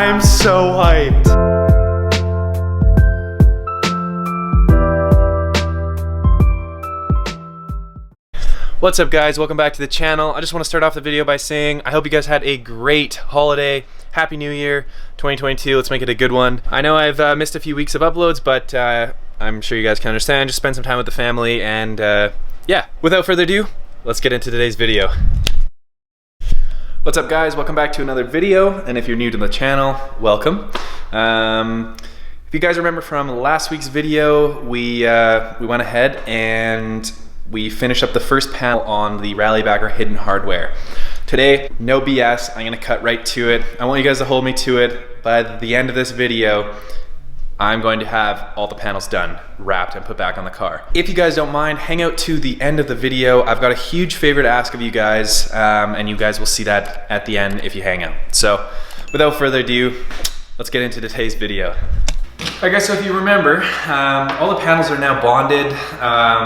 I'm so hyped. What's up guys, welcome back to the channel. I just want to start off the video by saying I hope you guys had a great holiday. Happy New Year 2022, let's make it a good one. I know I've missed a few weeks of uploads, but I'm sure you guys can understand. Just spend some time with the family and yeah, without further ado, let's get into today's video. What's up guys, welcome back to another video, and if you're new to the channel, welcome. If you guys remember from last week's video, we went ahead and we finished up the first panel on the RallyBacker hidden hardware. Today, no BS, I'm gonna cut right to it. I want you guys to hold me to it. By the end of this video, I'm going to have all the panels done, wrapped, and put back on the car. If you guys don't mind, hang out to the end of the video. I've got a huge favor to ask of you guys, and you guys will see that at the end if you hang out. So, without further ado, let's get into today's video. Alright guys, so if you remember, all the panels are now bonded,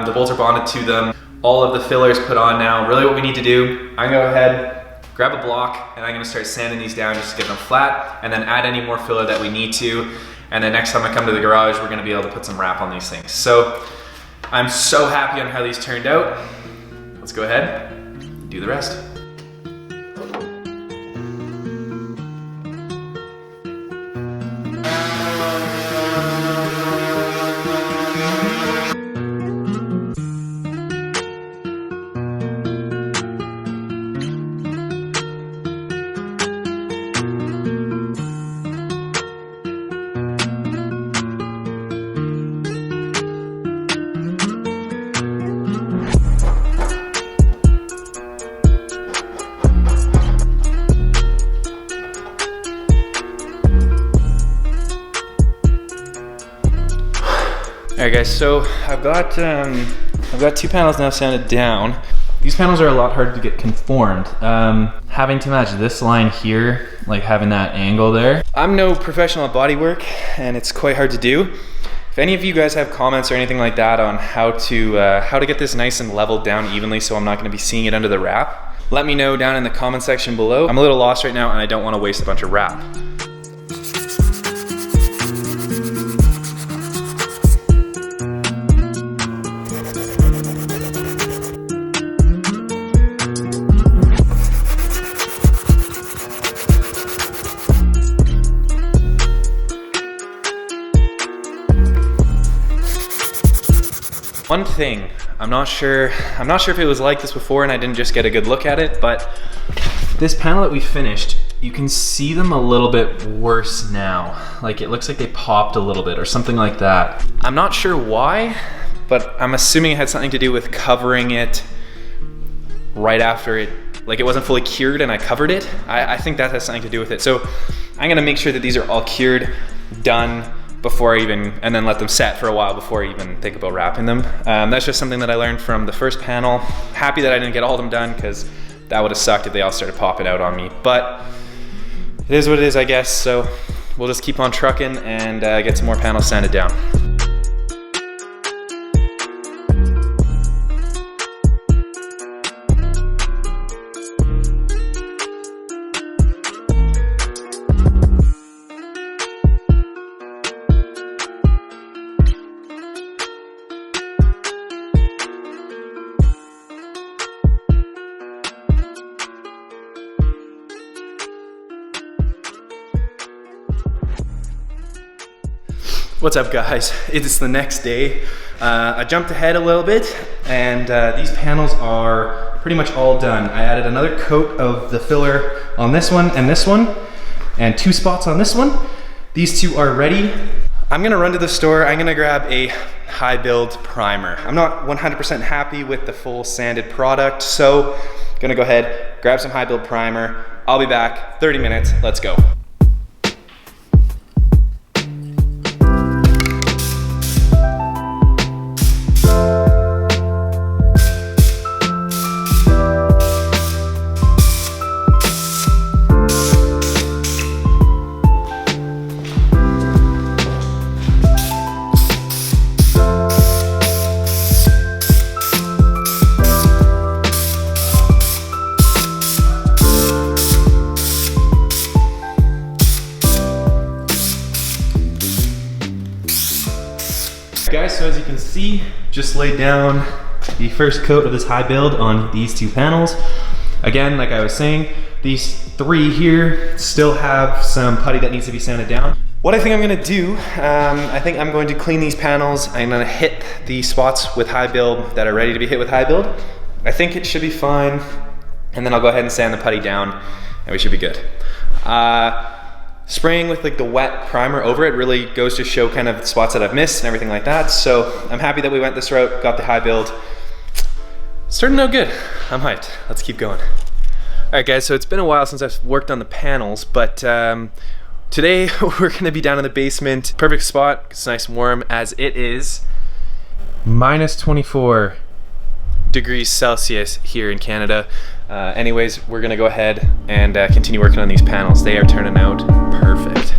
the bolts are bonded to them, all of the fillers put on now. Really what we need to do, I'm gonna go ahead, grab a block, and I'm gonna start sanding these down just to get them flat, and then add any more filler that we need to, and then next time I come to the garage, we're gonna be able to put some wrap on these things. So, I'm so happy on how these turned out. Let's go ahead, do the rest. Alright guys, so I've got two panels now sanded down. These panels are a lot harder to get conformed. Having to match this line here, like having that angle there. I'm no professional at bodywork, and it's quite hard to do. If any of you guys have comments or anything like that on how to get this nice and leveled down evenly so I'm not going to be seeing it under the wrap, let me know down in the comment section below. I'm a little lost right now and I don't want to waste a bunch of wrap. One thing, I'm not sure if it was like this before and I didn't just get a good look at it, but this panel that we finished, you can see them a little bit worse now. Like it looks like they popped a little bit or something like that. I'm not sure why, but I'm assuming it had something to do with covering it right after it, like it wasn't fully cured and I covered it. I think that has something to do with it. So I'm gonna make sure that these are all cured, done, before I even, and then let them set for a while before I even think about wrapping them. That's just something that I learned from the first panel. Happy that I didn't get all of them done because that would have sucked if they all started popping out on me. But it is what it is, I guess. So we'll just keep on trucking and get some more panels sanded down. What's up guys, it's the next day. I jumped ahead a little bit and these panels are pretty much all done. I added another coat of the filler on this one and 2 spots on this one. These 2 are ready. I'm gonna run to the store, I'm gonna grab a high build primer. I'm not 100% happy with the full sanded product, so gonna go ahead, grab some high build primer. I'll be back, 30 minutes, let's go. so as you can see, just laid down the first coat of this high build on these two panels. Again, like I was saying, these three here still have some putty that needs to be sanded down. What I think I'm gonna do, I think I'm going to clean these panels. I'm gonna hit the spots with high build that are ready to be hit with high build. I think it should be fine. And then I'll go ahead and sand the putty down and we should be good. Spraying with like the wet primer over it really goes to show kind of spots that I've missed and everything like that. So I'm happy that we went this route, got the high build. Starting out good. I'm hyped. Let's keep going. All right guys, so it's been a while since I've worked on the panels, but today we're gonna be down in the basement. Perfect spot, it's nice and warm as it is minus 24 degrees Celsius here in Canada. Anyways, we're gonna go ahead and continue working on these panels. They are turning out perfect.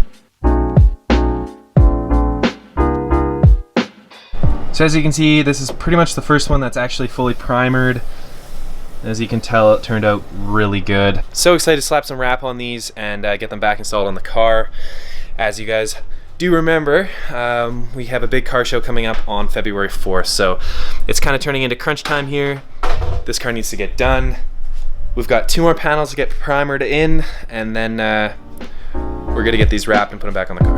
So as you can see, this is pretty much the first one that's actually fully primered. As you can tell, it turned out really good. So excited to slap some wrap on these and get them back installed on the car. As you guys do remember, we have a big car show coming up on February 4th, so it's kind of turning into crunch time here. This car needs to get done. We've got 2 more panels to get primered in, and then we're gonna get these wrapped and put them back on the car.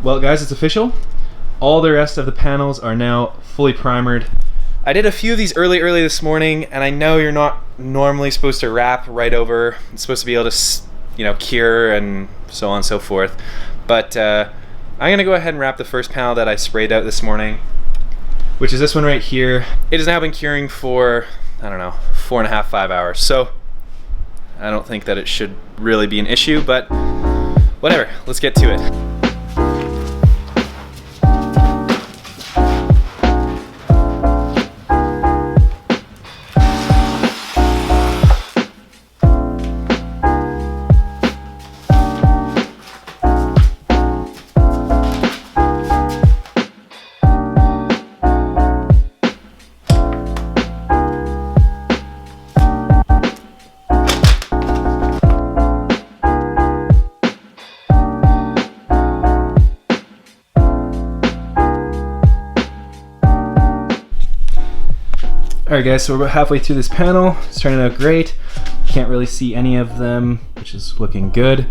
Well guys, it's official. All the rest of the panels are now fully primered. I did a few of these early this morning, and I know you're not normally supposed to wrap right over. It's supposed to be able to, you know, cure and so on and so forth. But I'm gonna go ahead and wrap the first panel that I sprayed out this morning, which is this one right here. It has now been curing for, I don't know, 4.5, 5 hours. So I don't think that it should really be an issue, but whatever, let's get to it. Alright guys, so we're about halfway through this panel. It's turning out great. Can't really see any of them, which is looking good.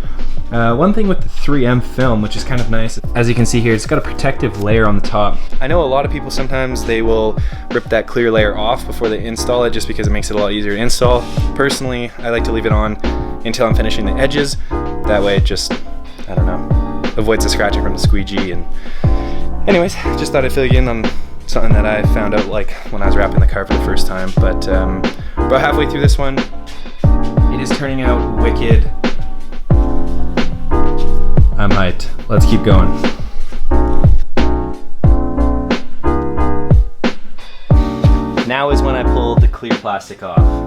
One thing with the 3M film, which is kind of nice, as you can see here, it's got a protective layer on the top. I know a lot of people sometimes they will rip that clear layer off before they install it just because it makes it a lot easier to install. Personally, I like to leave it on until I'm finishing the edges. That way it just, I don't know, avoids the scratching from the squeegee. And anyways, just thought I'd fill you in on something that I found out like when I was wrapping the car for the first time. But about halfway through this one, it is turning out wicked. I'm hyped. Let's keep going. Now is when I pull the clear plastic off.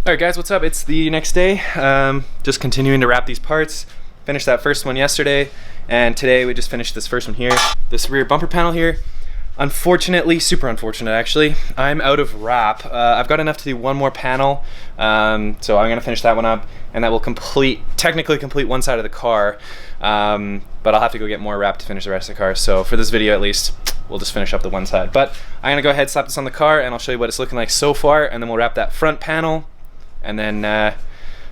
Alright guys, what's up? It's the next day. Just continuing to wrap these parts. Finished that first one yesterday, and today we just finished this first one here. This rear bumper panel here. Unfortunately, super unfortunate actually, I'm out of wrap. I've got enough to do one more panel, so I'm gonna finish that one up, and that will technically complete one side of the car, but I'll have to go get more wrap to finish the rest of the car. So for this video at least, we'll just finish up the one side. But I'm gonna go ahead, slap this on the car, and I'll show you what it's looking like so far, and then we'll wrap that front panel, and then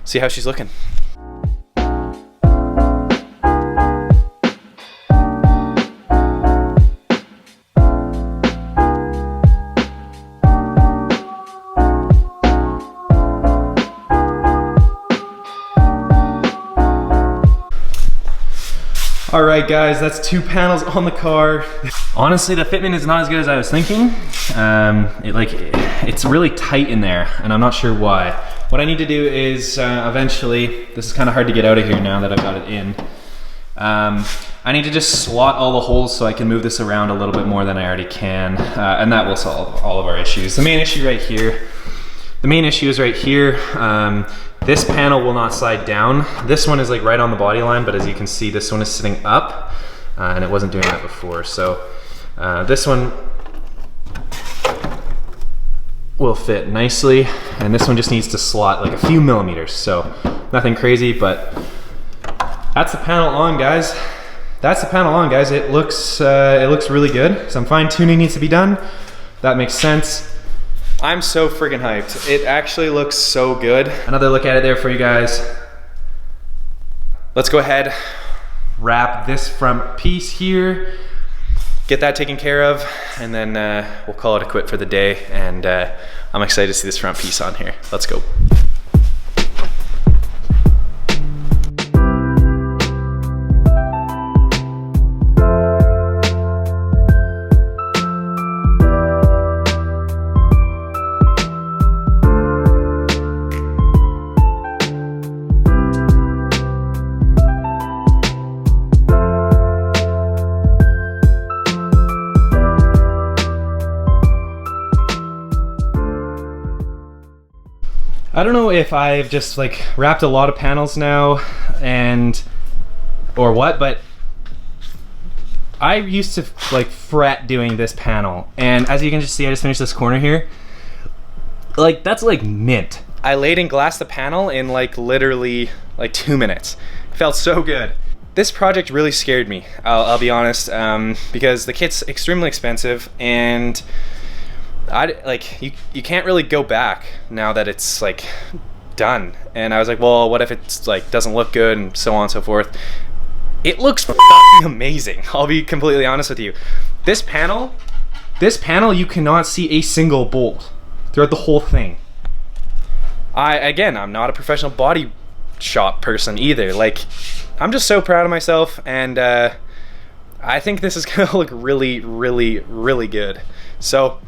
see how she's looking. All right, guys, that's 2 panels on the car. Honestly, the fitment is not as good as I was thinking. It's really tight in there, and I'm not sure why. What I need to do is eventually, this is kind of hard to get out of here now that I've got it in. I need to just slot all the holes so I can move this around a little bit more than I already can, and that will solve all of our issues. The main issue right here, is right here. This panel will not slide down. This one is like right on the body line, but as you can see, this one is sitting up, and it wasn't doing that before. So this one will fit nicely, and this one just needs to slot like a few millimeters. So nothing crazy, but that's the panel on, guys. That's the panel on, guys. It looks really good. Some fine tuning needs to be done. That makes sense. I'm so friggin' hyped. It actually looks so good. Another look at it there for you guys. Let's go ahead, wrap this front piece here, get that taken care of, and then we'll call it a quit for the day. And I'm excited to see this front piece on here. Let's go. I don't know if I've just like wrapped a lot of panels now or what, but I used to like fret doing this panel, and as you can just see, I just finished this corner here. Like, that's like mint. I laid and glassed the panel in like literally like 2 minutes. It felt so good. This project really scared me, I'll be honest, because the kit's extremely expensive, and you can't really go back now that it's like done. And I was like, well, what if it's like doesn't look good, and so on and so forth. It looks fucking amazing. I'll be completely honest with you. This panel, you cannot see a single bolt throughout the whole thing. I'm not a professional body shop person either. Like, I'm just so proud of myself, and I think this is gonna look really, really, really good. So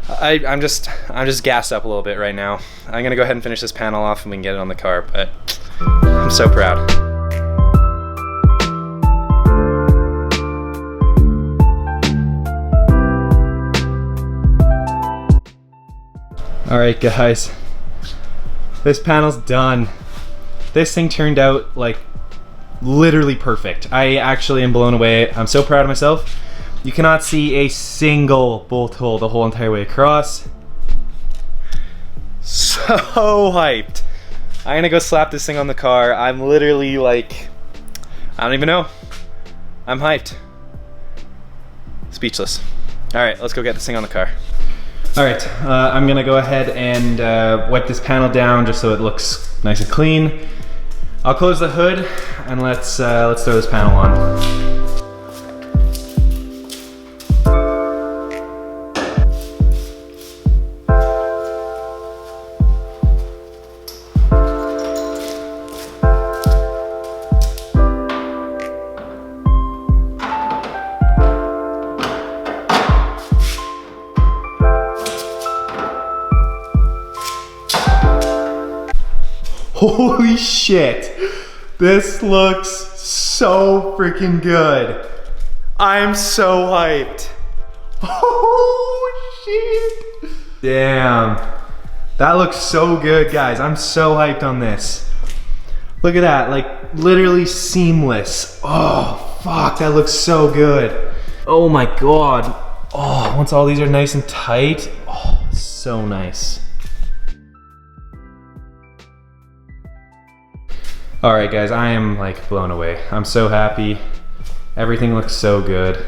I'm just gassed up a little bit right now. I'm gonna go ahead and finish this panel off, and we can get it on the car, but I'm so proud. All right, guys, this panel's done. This thing turned out like literally perfect. I actually am blown away. I'm so proud of myself. You cannot see a single bolt hole the whole entire way across. So hyped. I'm gonna go slap this thing on the car. I'm literally like, I don't even know. I'm hyped. Speechless. All right, let's go get this thing on the car. All right, I'm gonna go ahead and wipe this panel down just so it looks nice and clean. I'll close the hood, and let's throw this panel on. Holy shit, this looks so freaking good. I'm so hyped. Oh shit. Damn, that looks so good, guys. I'm so hyped on this. Look at that, like literally seamless. Oh fuck, that looks so good. Oh my god. Oh, once all these are nice and tight, oh, so nice. All right, guys, I am like blown away. I'm so happy. Everything looks so good.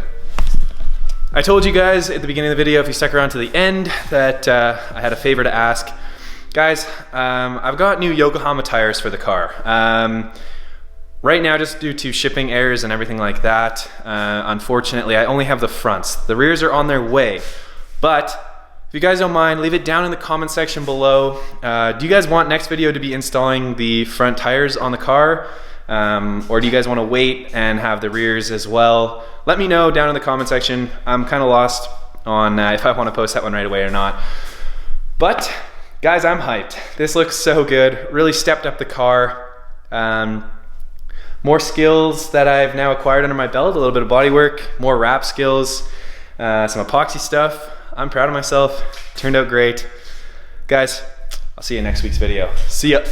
I told you guys at the beginning of the video, if you stuck around to the end, that I had a favor to ask. guys, I've got new Yokohama tires for the car. Right now, just due to shipping errors and everything like that, unfortunately, I only have the fronts. The rears are on their way. But if you guys don't mind, leave it down in the comment section below. Do you guys want next video to be installing the front tires on the car? Or do you guys want to wait and have the rears as well? Let me know down in the comment section. I'm kind of lost on if I want to post that one right away or not. But guys, I'm hyped. This looks so good. Really stepped up the car. More skills that I've now acquired under my belt, a little bit of body work, more wrap skills, some epoxy stuff. I'm proud of myself. Turned out great. Guys, I'll see you in next week's video. See ya.